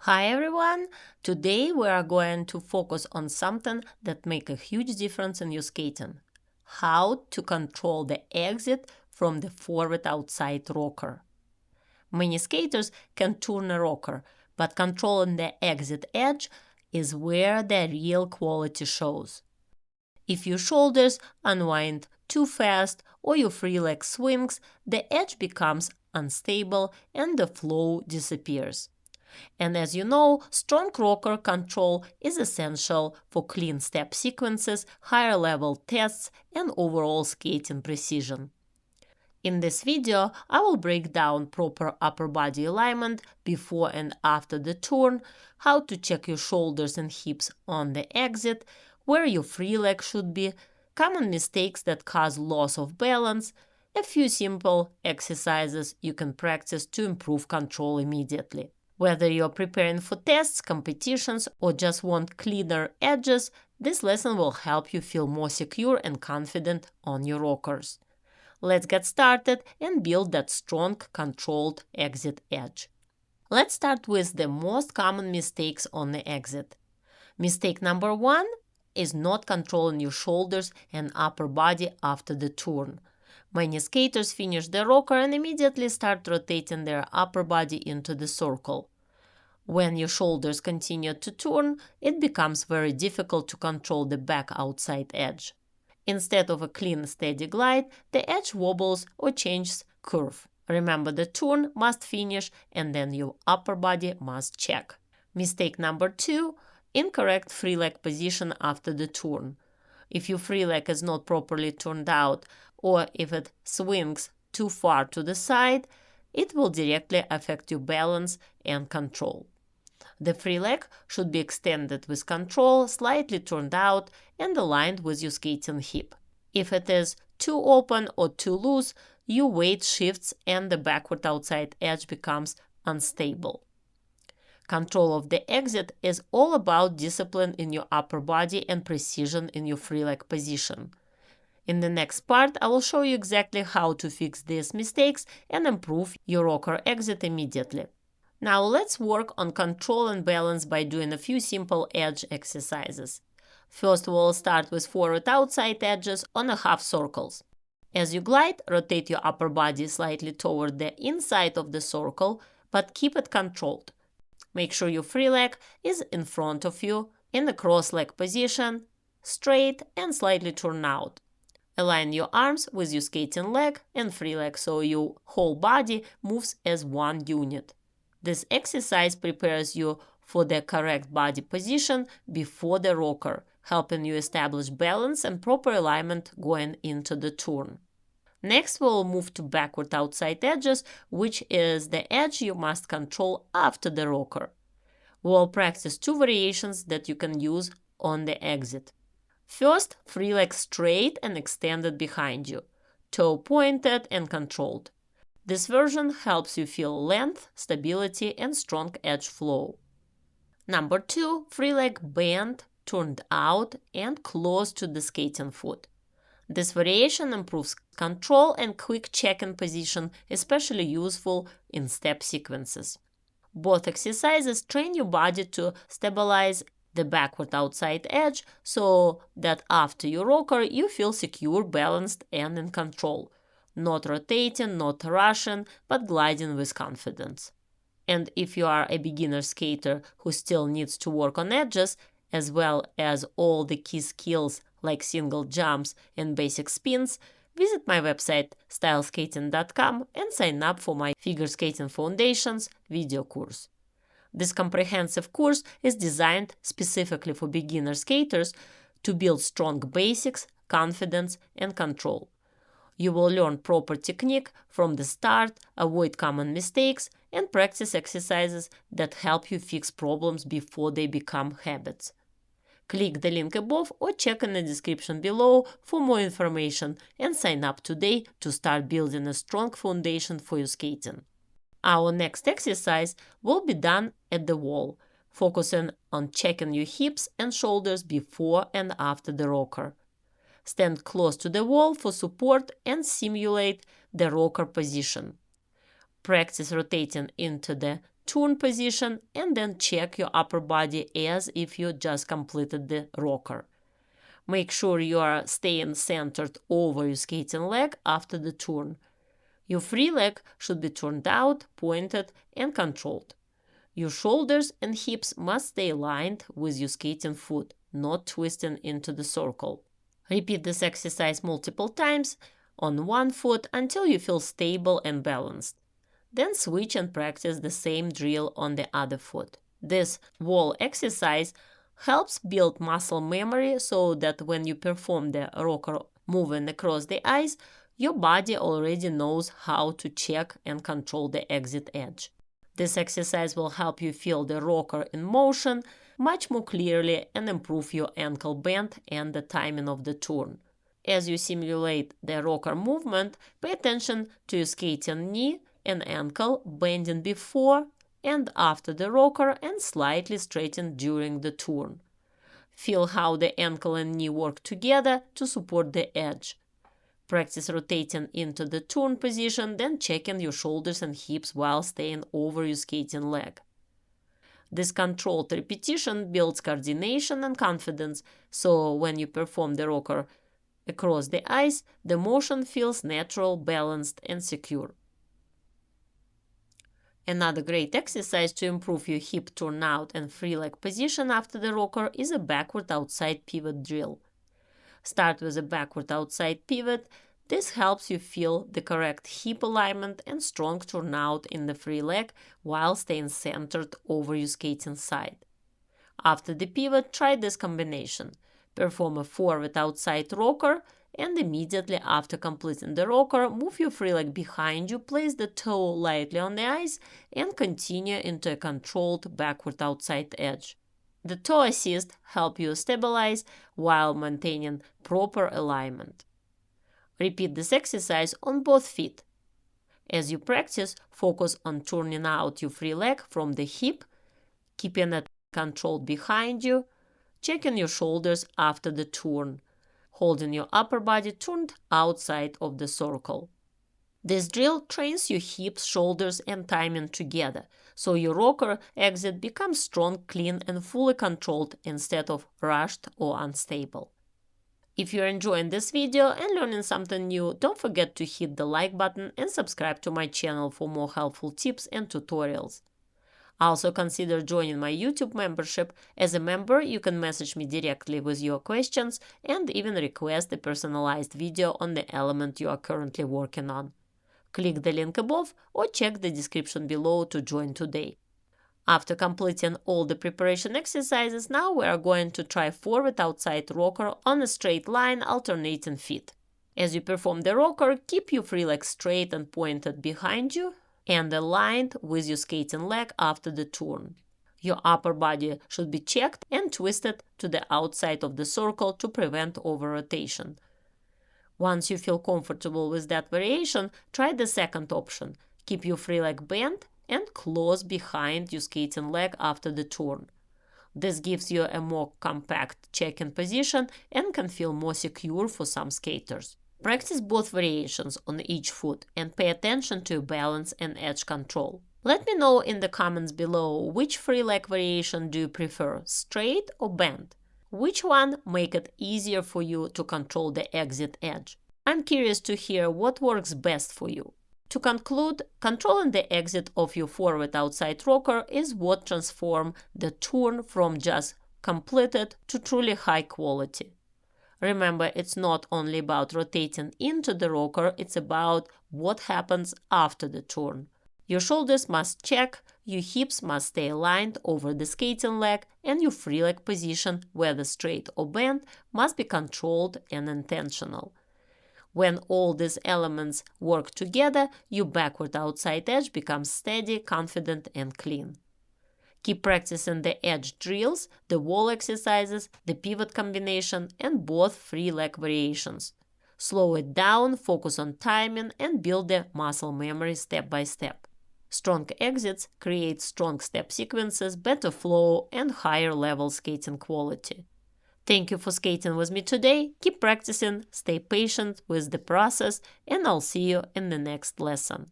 Hi everyone! Today we are going to focus on something that makes a huge difference in your skating. How to control the exit from the forward outside rocker. Many skaters can turn a rocker, but controlling the exit edge is where the real quality shows. If your shoulders unwind too fast or your free leg swings, the edge becomes unstable and the flow disappears. And as you know, strong rocker control is essential for clean step sequences, higher level tests, and overall skating precision. In this video, I will break down proper upper body alignment before and after the turn, how to check your shoulders and hips on the exit, where your free leg should be, common mistakes that cause loss of balance, a few simple exercises you can practice to improve control immediately. Whether you're preparing for tests, competitions, or just want cleaner edges, this lesson will help you feel more secure and confident on your rockers. Let's get started and build that strong, controlled exit edge. Let's start with the most common mistakes on the exit. Mistake number 1 is not controlling your shoulders and upper body after the turn. Many skaters finish the rocker and immediately start rotating their upper body into the circle. When your shoulders continue to turn, it becomes very difficult to control the back outside edge. Instead of a clean, steady glide, the edge wobbles or changes curve. Remember, the turn must finish and then your upper body must check. Mistake number 2, incorrect free leg position after the turn. If your free leg is not properly turned out or if it swings too far to the side, it will directly affect your balance and control. The free leg should be extended with control, slightly turned out, and aligned with your skating hip. If it is too open or too loose, your weight shifts and the backward outside edge becomes unstable. Control of the exit is all about discipline in your upper body and precision in your free leg position. In the next part, I will show you exactly how to fix these mistakes and improve your rocker exit immediately. Now let's work on control and balance by doing a few simple edge exercises. First, we'll start with forward outside edges on a half circles. As you glide, rotate your upper body slightly toward the inside of the circle, but keep it controlled. Make sure your free leg is in front of you in the cross leg position, straight and slightly turned out. Align your arms with your skating leg and free leg so your whole body moves as one unit. This exercise prepares you for the correct body position before the rocker, helping you establish balance and proper alignment going into the turn. Next, we'll move to backward outside edges, which is the edge you must control after the rocker. We'll practice 2 variations that you can use on the exit. First, free leg straight and extended behind you, toe pointed and controlled. This version helps you feel length, stability, and strong edge flow. Number 2, free leg bent, turned out, and close to the skating foot. This variation improves control and quick check-in position, especially useful in step sequences. Both exercises train your body to stabilize the backward outside edge so that after your rocker you feel secure, balanced, and in control. Not rotating, not rushing, but gliding with confidence. And if you are a beginner skater who still needs to work on edges, as well as all the key skills like single jumps and basic spins, visit my website styleskating.com and sign up for my Figure Skating Foundations video course. This comprehensive course is designed specifically for beginner skaters to build strong basics, confidence, and control. You will learn proper technique from the start, avoid common mistakes, and practice exercises that help you fix problems before they become habits. Click the link above or check in the description below for more information and sign up today to start building a strong foundation for your skating. Our next exercise will be done at the wall, focusing on checking your hips and shoulders before and after the rocker. Stand close to the wall for support and simulate the rocker position. Practice rotating into the turn position, and then check your upper body as if you just completed the rocker. Make sure you are staying centered over your skating leg after the turn. Your free leg should be turned out, pointed, and controlled. Your shoulders and hips must stay aligned with your skating foot, not twisting into the circle. Repeat this exercise multiple times on one foot until you feel stable and balanced. Then switch and practice the same drill on the other foot. This wall exercise helps build muscle memory so that when you perform the rocker moving across the ice, your body already knows how to check and control the exit edge. This exercise will help you feel the rocker in motion much more clearly and improve your ankle bend and the timing of the turn. As you simulate the rocker movement, pay attention to your skating knee and ankle bending before and after the rocker and slightly straighten during the turn. Feel how the ankle and knee work together to support the edge. Practice rotating into the turn position, then checking your shoulders and hips while staying over your skating leg. This controlled repetition builds coordination and confidence, so when you perform the rocker across the ice, the motion feels natural, balanced, and secure. Another great exercise to improve your hip turnout and free leg position after the rocker is a backward outside pivot drill. Start with a backward outside pivot. This helps you feel the correct hip alignment and strong turnout in the free leg while staying centered over your skating side. After the pivot, try this combination. Perform a forward outside rocker, and immediately after completing the rocker, move your free leg behind you, place the toe lightly on the ice, and continue into a controlled backward outside edge. The toe assist helps you stabilize while maintaining proper alignment. Repeat this exercise on both feet. As you practice, focus on turning out your free leg from the hip, keeping it controlled behind you, checking your shoulders after the turn, holding your upper body turned outside of the circle. This drill trains your hips, shoulders, and timing together, so your rocker exit becomes strong, clean, and fully controlled instead of rushed or unstable. If you're enjoying this video and learning something new, don't forget to hit the like button and subscribe to my channel for more helpful tips and tutorials. Also consider joining my YouTube membership. As a member, you can message me directly with your questions and even request a personalized video on the element you are currently working on. Click the link above or check the description below to join today. After completing all the preparation exercises, now we are going to try forward outside rocker on a straight line alternating feet. As you perform the rocker, keep your free leg straight and pointed behind you and aligned with your skating leg after the turn. Your upper body should be checked and twisted to the outside of the circle to prevent over-rotation. Once you feel comfortable with that variation, try the second option. Keep your free leg bent and close behind your skating leg after the turn. This gives you a more compact check-in position and can feel more secure for some skaters. Practice both variations on each foot and pay attention to balance and edge control. Let me know in the comments below which free leg variation do you prefer, straight or bent? Which one make it easier for you to control the exit edge? I'm curious to hear what works best for you. To conclude, controlling the exit of your forward outside rocker is what transforms the turn from just completed to truly high quality. Remember, it's not only about rotating into the rocker, it's about what happens after the turn. Your shoulders must check, your hips must stay aligned over the skating leg, and your free leg position, whether straight or bent, must be controlled and intentional. When all these elements work together, your backward outside edge becomes steady, confident, and clean. Keep practicing the edge drills, the wall exercises, the pivot combination, and both free leg variations. Slow it down, focus on timing, and build the muscle memory step by step. Strong exits create strong step sequences, better flow, and higher level skating quality. Thank you for skating with me today. Keep practicing, stay patient with the process, and I'll see you in the next lesson.